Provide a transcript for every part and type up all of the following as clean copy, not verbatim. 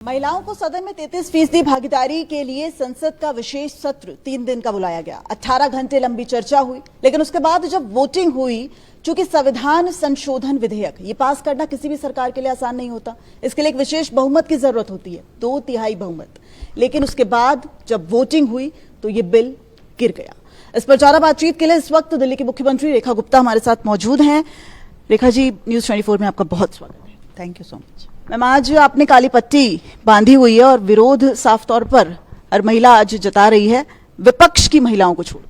महिलाओं को सदन में 33% भागीदारी के लिए संसद का विशेष सत्र 3 दिन का बुलाया गया। 18 घंटे लंबी चर्चा हुई, लेकिन उसके बाद जब वोटिंग हुई, चूंकि संविधान संशोधन विधेयक ये पास करना किसी भी सरकार के लिए आसान नहीं होता, इसके लिए एक विशेष बहुमत की जरूरत होती है, 2/3 बहुमत। लेकिन उसके बाद जब वोटिंग हुई तो ये बिल गिर गया। इस पर ज्यादा बातचीत के लिए इस वक्त दिल्ली की मुख्यमंत्री रेखा गुप्ता हमारे साथ मौजूद हैं। रेखा जी, न्यूज़ 24 में आपका बहुत स्वागत है। Thank you so much. Ma'am, आज आपने काली पट्टी बांधी हुई है और विरोध साफ तौर पर हर महिला आज जता रही है, विपक्ष की महिलाओं को छोड़कर।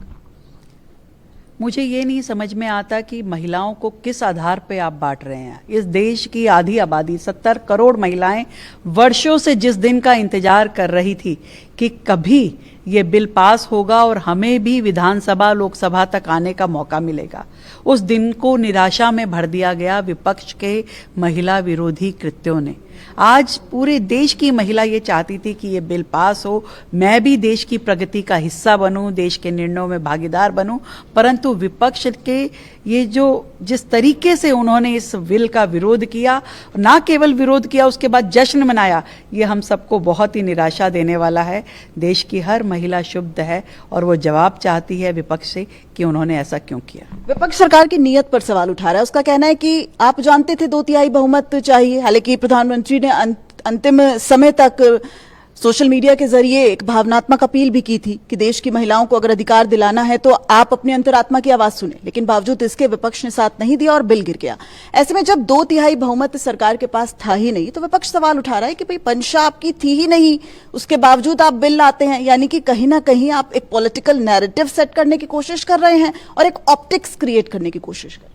मुझे ये नहीं समझ में आता कि महिलाओं को किस आधार पे आप बांट रहे हैं। इस देश की आधी आबादी 70 करोड़ महिलाएं वर्षों से जिस दिन का इंतजार कर रही थी कि कभी ये बिल पास होगा और हमें भी विधानसभा लोकसभा तक आने का मौका मिलेगा, उस दिन को निराशा में भर दिया गया विपक्ष के महिला विरोधी कृत्यों ने। आज पूरे देश की महिला ये चाहती थी कि ये बिल पास हो, मैं भी देश की प्रगति का हिस्सा बनूं, देश के निर्णयों में भागीदार बनूं, परंतु विपक्ष के ये जो जिस तरीके से उन्होंने इस बिल का विरोध किया, ना केवल विरोध किया, उसके बाद जश्न मनाया, ये हम सबको बहुत ही निराशा देने वाला है। देश की हर महिला शुद्ध है और वो जवाब चाहती है विपक्ष से कि उन्होंने ऐसा क्यों किया। विपक्ष सरकार की नीयत पर सवाल उठा रहा है। उसका कहना है कि आप जानते थे 2/3 बहुमत चाहिए, हालांकि प्रधानमंत्री ने अंतिम समय तक सोशल मीडिया के जरिए एक भावनात्मक अपील भी की थी कि देश की महिलाओं को अगर अधिकार दिलाना है तो आप अपनी अंतरात्मा की आवाज सुने, लेकिन बावजूद इसके विपक्ष ने साथ नहीं दिया और बिल गिर गया। ऐसे में जब 2/3 बहुमत सरकार के पास था ही नहीं, तो विपक्ष सवाल उठा रहा है कि भाई मंशा आपकी थी ही नहीं, उसके बावजूद आप बिल लाते हैं, यानी कि कहीं ना कहीं आप एक पॉलिटिकल नैरेटिव सेट करने की कोशिश कर रहे हैं और एक ऑप्टिक्स क्रिएट करने की कोशिश कर रहे हैं।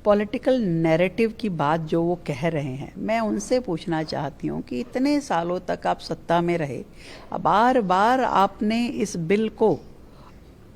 पॉलिटिकल नैरेटिव की बात जो वो कह रहे हैं, मैं उनसे पूछना चाहती हूँ कि इतने सालों तक आप सत्ता में रहे, बार बार आपने इस बिल को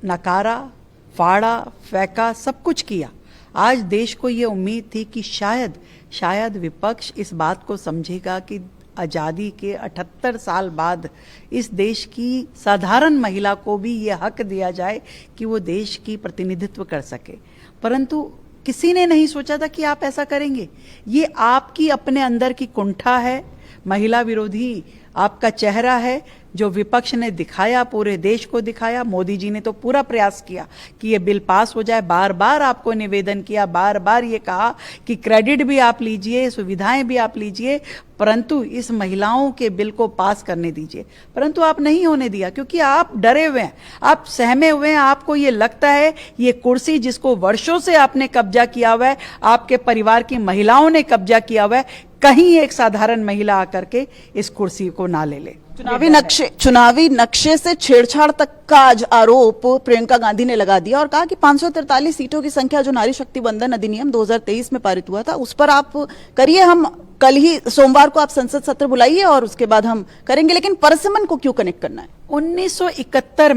नकारा, फाड़ा, फेंका, सब कुछ किया। आज देश को ये उम्मीद थी कि शायद विपक्ष इस बात को समझेगा कि आज़ादी के 78 साल बाद इस देश की साधारण महिला को भी ये हक दिया जाए कि वो देश की प्रतिनिधित्व कर सके, परंतु किसी ने नहीं सोचा था कि आप ऐसा करेंगे। ये आपकी अपने अंदर की कुंठा है, महिला विरोधी आपका चेहरा है जो विपक्ष ने दिखाया, पूरे देश को दिखाया। मोदी जी ने तो पूरा प्रयास किया कि ये बिल पास हो जाए, बार बार आपको निवेदन किया, बार बार ये कहा कि क्रेडिट भी आप लीजिए, सुविधाएं भी आप लीजिए, परंतु इस महिलाओं के बिल को पास करने दीजिए, परंतु आप नहीं होने दिया क्योंकि आप डरे हुए हैं, आप सहमे हुए हैं। आपको ये लगता है ये कुर्सी जिसको वर्षों से आपने कब्जा किया हुआ है, आपके परिवार की महिलाओं ने कब्जा किया हुआ है, कहीं एक साधारण महिला आकर के इस कुर्सी को ना ले ले। चुनावी नक्शे से छेड़छाड़ तक का आज आरोप प्रियंका गांधी ने लगा दिया और कहा कि 543 सीटों की संख्या जो नारी शक्ति बंधन अधिनियम 2023 में पारित हुआ था, उस पर आप करिए, हम कल ही सोमवार को आप संसद सत्र बुलाइए और उसके बाद हम करेंगे, लेकिन परसिमन को क्यों कनेक्ट करना है? 1971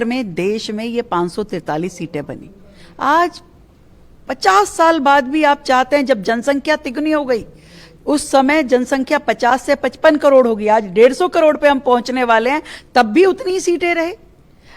में देश में ये 543 सीटें बनी। आज 50 साल बाद भी आप चाहते हैं, जब जनसंख्या तिगुनी हो गई, उस समय जनसंख्या 50 से 55 करोड़ होगी, आज 150 करोड़ पे हम पहुंचने वाले हैं, तब भी उतनी ही सीटें रहे।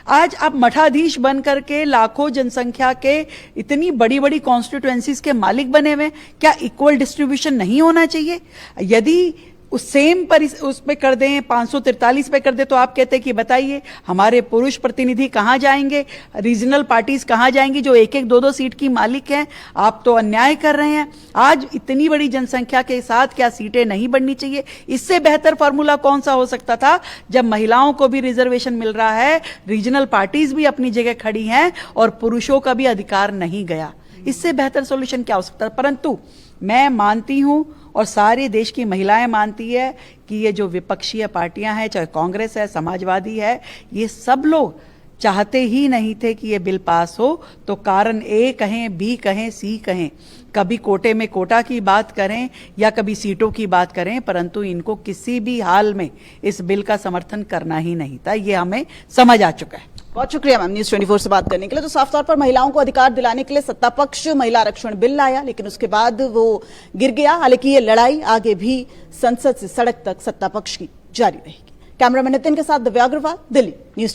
आज आप मठाधीश बन करके लाखों जनसंख्या के इतनी बड़ी बड़ी कॉन्स्टिट्यूएंसीज के मालिक बने हुए, क्या इक्वल डिस्ट्रीब्यूशन नहीं होना चाहिए? यदि उस सेम पर उस पे कर दें, 543 पे कर दे, तो आप कहते हैं कि बताइए हमारे पुरुष प्रतिनिधि कहां जाएंगे, रीजनल पार्टीज कहां जाएंगी जो 1-1, 2-2 सीट की मालिक हैं? आप तो अन्याय कर रहे हैं। आज इतनी बड़ी जनसंख्या के साथ क्या सीटें नहीं बढ़नी चाहिए? इससे बेहतर फॉर्मूला कौन सा हो सकता था? जब महिलाओं को भी रिजर्वेशन मिल रहा है, रीजनल पार्टीज भी अपनी जगह खड़ी हैं और पुरुषों का भी अधिकार नहीं गया, इससे बेहतर सोल्यूशन क्या हो सकता है? परंतु मैं मानती हूं और सारे देश की महिलाएं मानती है कि ये जो विपक्षीय पार्टियां हैं, चाहे कांग्रेस है, समाजवादी है, ये सब लोग चाहते ही नहीं थे कि ये बिल पास हो। तो कारण ए कहें, बी कहें, सी कहें, कभी कोटे में कोटा की बात करें या कभी सीटों की बात करें, परंतु इनको किसी भी हाल में इस बिल का समर्थन करना ही नहीं था। ये हमें समझ आ चुका है। बहुत शुक्रिया मैम न्यूज़ 24 से बात करने के लिए। तो साफ तौर पर महिलाओं को अधिकार दिलाने के लिए सत्ता पक्ष महिला आरक्षण बिल लाया, लेकिन उसके बाद वो गिर गया। हालांकि ये लड़ाई आगे भी संसद से सड़क तक सत्ता पक्ष की जारी रहेगी। कैमरामैन नितिन के साथ दिव्या अग्रवाल, दिल्ली न्यूज़